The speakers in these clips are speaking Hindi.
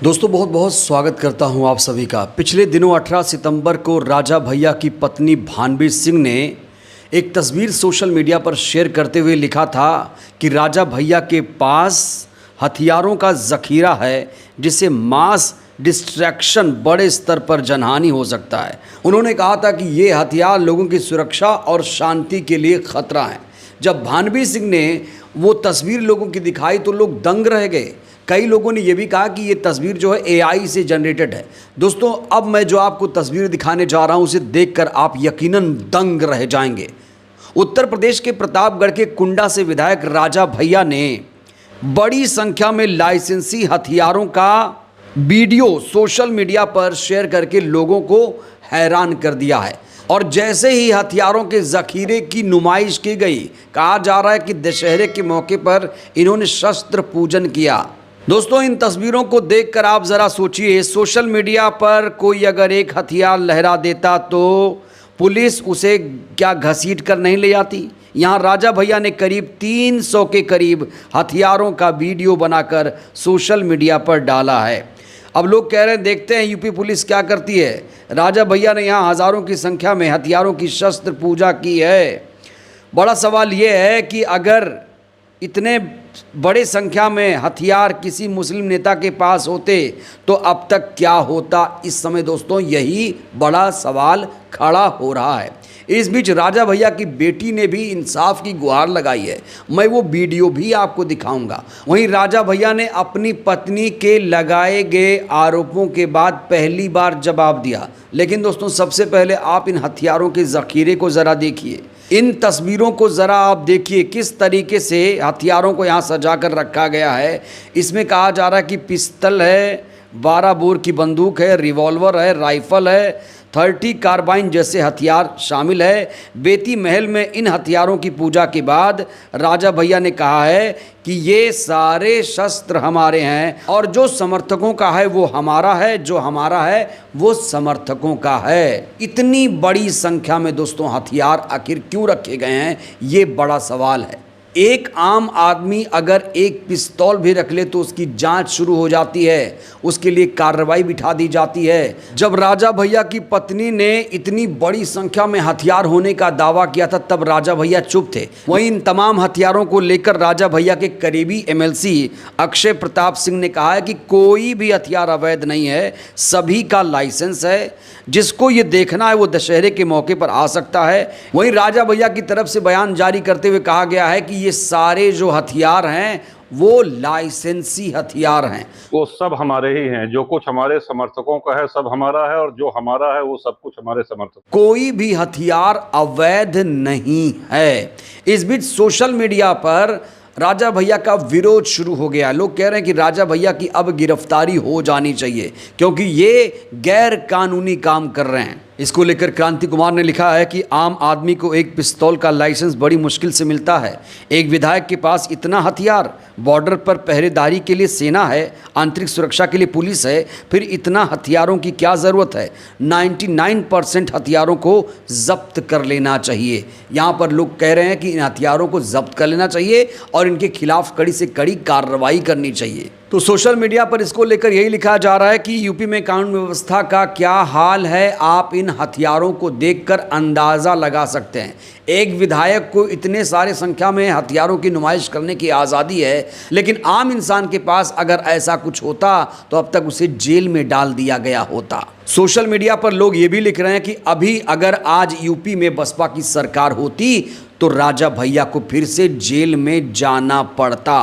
दोस्तों बहुत बहुत स्वागत करता हूं आप सभी का। पिछले दिनों 18 सितंबर को राजा भैया की पत्नी भानवी सिंह ने एक तस्वीर सोशल मीडिया पर शेयर करते हुए लिखा था कि राजा भैया के पास हथियारों का ज़ख़ीरा है जिससे मास डिस्ट्रैक्शन बड़े स्तर पर जनहानि हो सकता है। उन्होंने कहा था कि ये हथियार लोगों की सुरक्षा और शांति के लिए खतरा है। जब भानवी सिंह ने वो तस्वीर लोगों की दिखाई तो लोग दंग रह गए। कई लोगों ने यह भी कहा कि ये तस्वीर जो है एआई से जनरेटेड है। दोस्तों अब मैं जो आपको तस्वीर दिखाने जा रहा हूं उसे देखकर आप यकीनन दंग रह जाएंगे। उत्तर प्रदेश के प्रतापगढ़ के कुंडा से विधायक राजा भैया ने बड़ी संख्या में लाइसेंसी हथियारों का वीडियो सोशल मीडिया पर शेयर करके लोगों को हैरान कर दिया है। और जैसे ही हथियारों के ज़ख़ीरे की नुमाइश की गई, कहा जा रहा है कि दशहरे के मौके पर इन्होंने शस्त्र पूजन किया। दोस्तों इन तस्वीरों को देखकर आप ज़रा सोचिए, सोशल मीडिया पर कोई अगर एक हथियार लहरा देता तो पुलिस उसे क्या घसीट कर नहीं ले जाती। यहाँ राजा भैया ने करीब 300 के करीब हथियारों का वीडियो बनाकर सोशल मीडिया पर डाला है। अब लोग कह रहे हैं देखते हैं यूपी पुलिस क्या करती है। राजा भैया ने यहाँ हज़ारों की संख्या में हथियारों की शस्त्र पूजा की है। बड़ा सवाल ये है कि अगर इतने बड़े संख्या में हथियार किसी मुस्लिम नेता के पास होते तो अब तक क्या होता। इस समय दोस्तों यही बड़ा सवाल खड़ा हो रहा है। इस बीच राजा भैया की बेटी ने भी इंसाफ की गुहार लगाई है। मैं वो वीडियो भी आपको दिखाऊंगा। वहीं राजा भैया ने अपनी पत्नी के लगाए गए आरोपों के बाद पहली बार जवाब दिया। लेकिन दोस्तों सबसे पहले आप इन हथियारों के ज़ख़ीरे को ज़रा देखिए। इन तस्वीरों को ज़रा आप देखिए किस तरीके से हथियारों को यहाँ सजा कर रखा गया है। इसमें कहा जा रहा है कि पिस्तल है, 12 बोर की बंदूक है, रिवॉल्वर है, राइफ़ल है, 30 कार्बाइन जैसे हथियार शामिल है। बेती महल में इन हथियारों की पूजा के बाद राजा भैया ने कहा है कि ये सारे शस्त्र हमारे हैं और जो समर्थकों का है वो हमारा है, जो हमारा है वो समर्थकों का है। इतनी बड़ी संख्या में दोस्तों हथियार आखिर क्यों रखे गए हैं, ये बड़ा सवाल है। एक आम आदमी अगर एक पिस्तौल भी रख ले तो उसकी जांच शुरू हो जाती है, उसके लिए कार्रवाई बिठा दी जाती है। जब राजा भैया की पत्नी ने इतनी बड़ी संख्या में हथियार होने का दावा किया था तब राजा भैया चुप थे। वहीं इन तमाम हथियारों को लेकर राजा भैया के करीबी एमएलसी अक्षय प्रताप सिंह ने कहा है कि कोई भी हथियार अवैध नहीं है, सभी का लाइसेंस है। जिसको ये देखना है वो दशहरे के मौके पर आ सकता है। वहीं राजा भैया की तरफ से बयान जारी करते हुए कहा गया है कि ये सारे जो हथियार हैं वो लाइसेंसी हथियार हैं। वो सब हमारे ही हैं। जो कुछ हमारे समर्थकों का है सब हमारा है और जो हमारा है वो सब कुछ हमारे समर्थक। कोई भी हथियार अवैध नहीं है। इस बीच सोशल मीडिया पर राजा भैया का विरोध शुरू हो गया। लोग कह रहे हैं कि राजा भैया की अब गिरफ्तारी हो जानी चाहिए क्योंकि ये गैर कानूनी काम कर रहे हैं। इसको लेकर क्रांति कुमार ने लिखा है कि आम आदमी को एक पिस्तौल का लाइसेंस बड़ी मुश्किल से मिलता है। एक विधायक के पास इतना हथियार, बॉर्डर पर पहरेदारी के लिए सेना है, आंतरिक सुरक्षा के लिए पुलिस है, फिर इतना हथियारों की क्या ज़रूरत है। 99% हथियारों को जब्त कर लेना चाहिए। यहाँ पर लोग कह रहे हैं कि इन हथियारों को जब्त कर लेना चाहिए और इनके खिलाफ कड़ी से कड़ी कार्रवाई करनी चाहिए। तो सोशल मीडिया पर इसको लेकर यही लिखा जा रहा है कि यूपी में कानून व्यवस्था का क्या हाल है, आप इन हथियारों को देखकर अंदाज़ा लगा सकते हैं। एक विधायक को इतने सारे संख्या में हथियारों की नुमाइश करने की आज़ादी है, लेकिन आम इंसान के पास अगर ऐसा कुछ होता तो अब तक उसे जेल में डाल दिया गया होता। सोशल मीडिया पर लोग ये भी लिख रहे हैं कि अभी अगर आज यूपी में बसपा की सरकार होती तो राजा भैया को फिर से जेल में जाना पड़ता।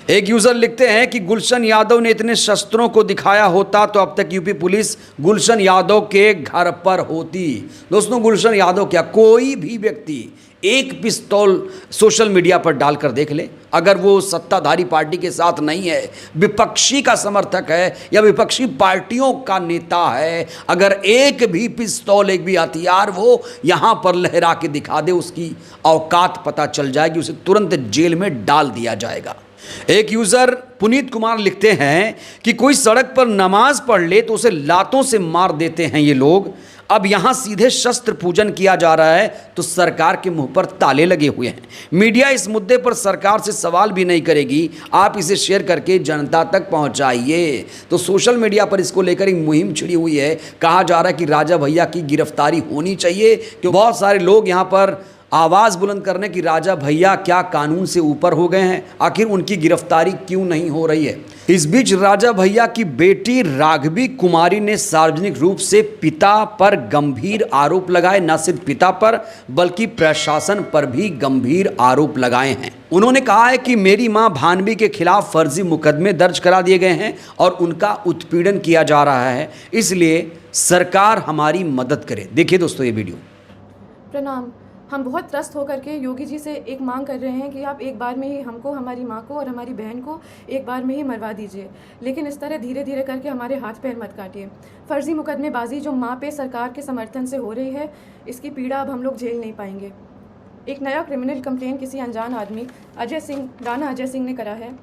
एक यूजर लिखते हैं कि गुलशन यादव ने इतने शस्त्रों को दिखाया होता तो अब तक यूपी पुलिस गुलशन यादव के घर पर होती। दोस्तों गुलशन यादव क्या, कोई भी व्यक्ति एक पिस्तौल सोशल मीडिया पर डालकर देख ले। अगर वो सत्ताधारी पार्टी के साथ नहीं है, विपक्षी का समर्थक है या विपक्षी पार्टियों का नेता है, अगर एक भी पिस्तौल, एक भी हथियार वो यहाँ पर लहरा के दिखा दे, उसकी औकात पता चल जाएगी, उसे तुरंत जेल में डाल दिया जाएगा। एक यूजर पुनीत कुमार लिखते हैं कि कोई सड़क पर नमाज पढ़ ले तो उसे लातों से मार देते हैं ये लोग। अब यहां सीधे शस्त्र पूजन किया जा रहा है तो सरकार के मुंह पर ताले लगे हुए हैं। मीडिया इस मुद्दे पर सरकार से सवाल भी नहीं करेगी। आप इसे शेयर करके जनता तक पहुंचाइए। तो सोशल मीडिया पर इसको लेकर एक मुहिम छिड़ी हुई है। कहा जा रहा है कि राजा भैया की गिरफ्तारी होनी चाहिए, क्योंकि बहुत सारे लोग यहां पर आवाज़ बुलंद करने की राजा भैया क्या कानून से ऊपर हो गए हैं, आखिर उनकी गिरफ्तारी क्यों नहीं हो रही है। इस बीच राजा भैया की बेटी राघवी कुमारी ने सार्वजनिक रूप से पिता पर गंभीर आरोप लगाए। न सिर्फ पिता पर बल्कि प्रशासन पर भी गंभीर आरोप लगाए हैं। उन्होंने कहा है कि मेरी मां भानवी के खिलाफ फर्जी मुकदमे दर्ज करा दिए गए हैं और उनका उत्पीड़न किया जा रहा है, इसलिए सरकार हमारी मदद करे। देखिए दोस्तों ये वीडियो। प्रणाम। हम बहुत त्रस्त होकर के योगी जी से एक मांग कर रहे हैं कि आप एक बार में ही हमको, हमारी माँ को और हमारी बहन को एक बार में ही मरवा दीजिए, लेकिन इस तरह धीरे धीरे करके हमारे हाथ पैर मत काटिए। फर्जी मुकदमेबाजी जो माँ पे सरकार के समर्थन से हो रही है, इसकी पीड़ा अब हम लोग झेल नहीं पाएंगे। एक नया क्रिमिनल कंप्लेन किसी अनजान आदमी राणा अजय सिंह ने करा है।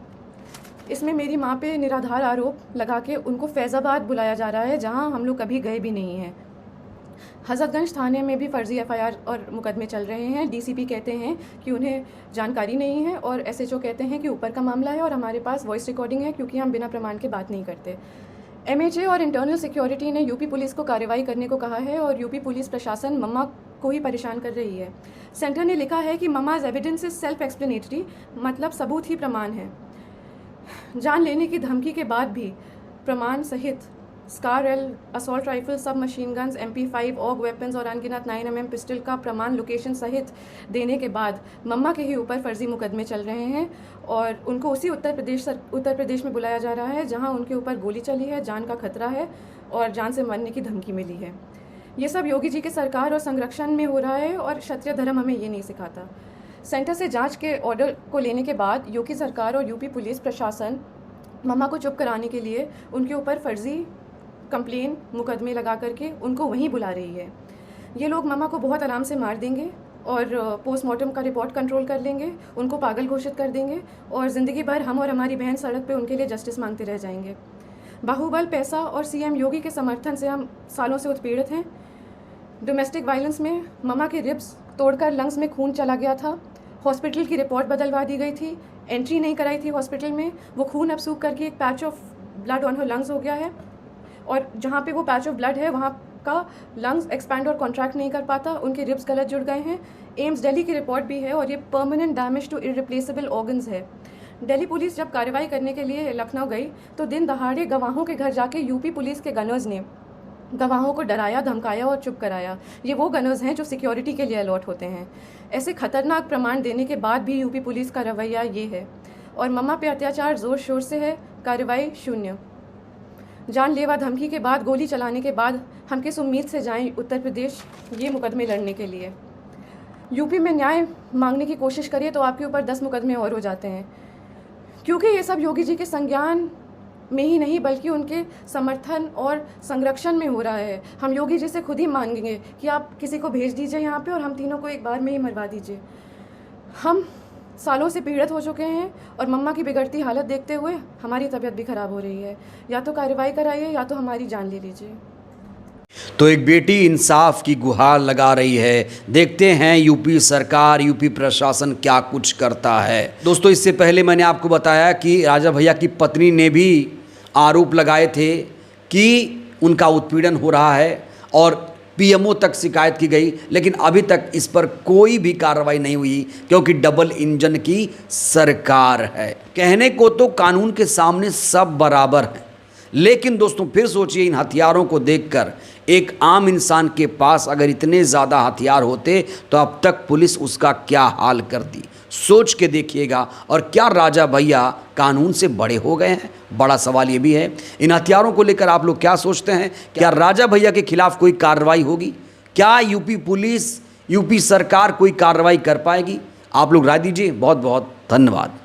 इसमें मेरी माँ पे निराधार आरोप लगा के उनको फैज़ाबाद बुलाया जा रहा है, जहाँ हम लोग कभी गए भी नहीं हैं। हज़रतगंज थाने में भी फर्जी एफआईआर और मुकदमे चल रहे हैं। डीसीपी कहते हैं कि उन्हें जानकारी नहीं है और एसएचओ कहते हैं कि ऊपर का मामला है और हमारे पास वॉइस रिकॉर्डिंग है, क्योंकि हम बिना प्रमाण के बात नहीं करते। एमएचए और इंटरनल सिक्योरिटी ने यूपी पुलिस को कार्रवाई करने को कहा है और यूपी पुलिस प्रशासन मम्मा को ही परेशान कर रही है। सेंटर ने लिखा है कि mamma's evidence is self explanatory, मतलब सबूत ही प्रमाण है। जान लेने की धमकी के बाद भी प्रमाण सहित SCAR L, assault rifle, submachine guns, MP5, AUG weapons और अनगिनत 9mm पिस्टल का प्रमाण लोकेशन सहित देने के बाद मम्मा के ही ऊपर फर्जी मुकदमे चल रहे हैं और उनको उसी उत्तर प्रदेश में बुलाया जा रहा है, जहां उनके ऊपर गोली चली है, जान का खतरा है और जान से मरने की धमकी मिली है। ये सब योगी जी के सरकार और संरक्षण में हो रहा है और क्षत्रिय धर्म हमें ये नहीं सिखाता। सेंटर से जाँच के ऑर्डर को लेने के बाद योगी सरकार और यूपी पुलिस प्रशासन मम्मा को चुप कराने के लिए उनके ऊपर फर्जी कंप्लेन मुकदमे लगा करके उनको वहीं बुला रही है। ये लोग मम्मा को बहुत आराम से मार देंगे और पोस्टमार्टम का रिपोर्ट कंट्रोल कर लेंगे, उनको पागल घोषित कर देंगे और ज़िंदगी भर हम और हमारी बहन सड़क पे उनके लिए जस्टिस मांगते रह जाएंगे। बाहुबल, पैसा और सीएम योगी के समर्थन से हम सालों से उत्पीड़ित हैं। डोमेस्टिक वायलेंस में मम्मा के रिब्स तोड़कर लंग्स में खून चला गया था। हॉस्पिटल की रिपोर्ट बदलवा दी गई थी, एंट्री नहीं कराई थी हॉस्पिटल में। वो खून अब सूख करके एक patch of blood on her lungs हो गया है और जहाँ पे वो पैच ऑफ ब्लड है वहाँ का लंग्स एक्सपैंड और कॉन्ट्रैक्ट नहीं कर पाता, उनके रिब्स गलत जुड़ गए हैं। एम्स दिल्ली की रिपोर्ट भी है और ये permanent damage to irreplaceable organs है। दिल्ली पुलिस जब कार्रवाई करने के लिए लखनऊ गई तो दिन दहाड़े गवाहों के घर जाके यूपी पुलिस के गनर्स ने गवाहों को डराया, धमकाया और चुप कराया। ये वो गनर्स हैं जो सिक्योरिटी के लिए अलॉट होते हैं। ऐसे खतरनाक प्रमाण देने के बाद भी यूपी पुलिस का रवैया ये है और मम्मा पे अत्याचार ज़ोर शोर से है, कार्रवाई शून्य। जानलेवा धमकी के बाद, गोली चलाने के बाद हम किस उम्मीद से जाएं उत्तर प्रदेश ये मुकदमे लड़ने के लिए। यूपी में न्याय मांगने की कोशिश करिए तो आपके ऊपर 10 मुकदमे और हो जाते हैं, क्योंकि ये सब योगी जी के संज्ञान में ही नहीं बल्कि उनके समर्थन और संरक्षण में हो रहा है। हम योगी जी से खुद ही मांगेंगे कि आप किसी को भेज दीजिए यहाँ पे और हम तीनों को एक बार में ही मरवा दीजिए। हम सालों से पीड़ित हो चुके हैं और मम्मा की बिगड़ती हालत देखते हुए हमारी तबीयत भी खराब हो रही है। या तो कार्रवाई कराइए या तो हमारी जान ले लीजिए। तो एक बेटी इंसाफ की गुहार लगा रही है। देखते हैं यूपी सरकार, यूपी प्रशासन क्या कुछ करता है। दोस्तों, इससे पहले मैंने आपको बताया कि राजा भैया की पत्नी ने भी आरोप लगाए थे कि उनका उत्पीड़न हो रहा है और पीएमओ तक शिकायत की गई, लेकिन अभी तक इस पर कोई भी कार्रवाई नहीं हुई, क्योंकि डबल इंजन की सरकार है। कहने को तो कानून के सामने सब बराबर हैं, लेकिन दोस्तों फिर सोचिए, इन हथियारों को देखकर एक आम इंसान के पास अगर इतने ज़्यादा हथियार होते तो अब तक पुलिस उसका क्या हाल करती। सोच के देखिएगा। और क्या राजा भैया कानून से बड़े हो गए हैं? बड़ा सवाल ये भी है। इन हथियारों को लेकर आप लोग क्या सोचते हैं? क्या राजा भैया के खिलाफ कोई कार्रवाई होगी? क्या यूपी पुलिस, यूपी सरकार कोई कार्रवाई कर पाएगी? आप लोग राय दीजिए। बहुत बहुत धन्यवाद।